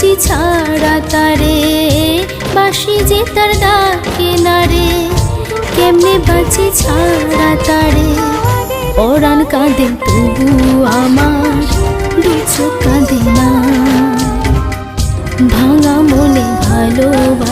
বাঁচি ছাড়া তারে, বাঁশি যে তার ডাকে না রে, কেমনে বাঁচি ছাড়া তারে। পরাণ কাঁদে তবু আমার দু চোখ কাঁদে না, ভাঙা মনে ভালোবাসা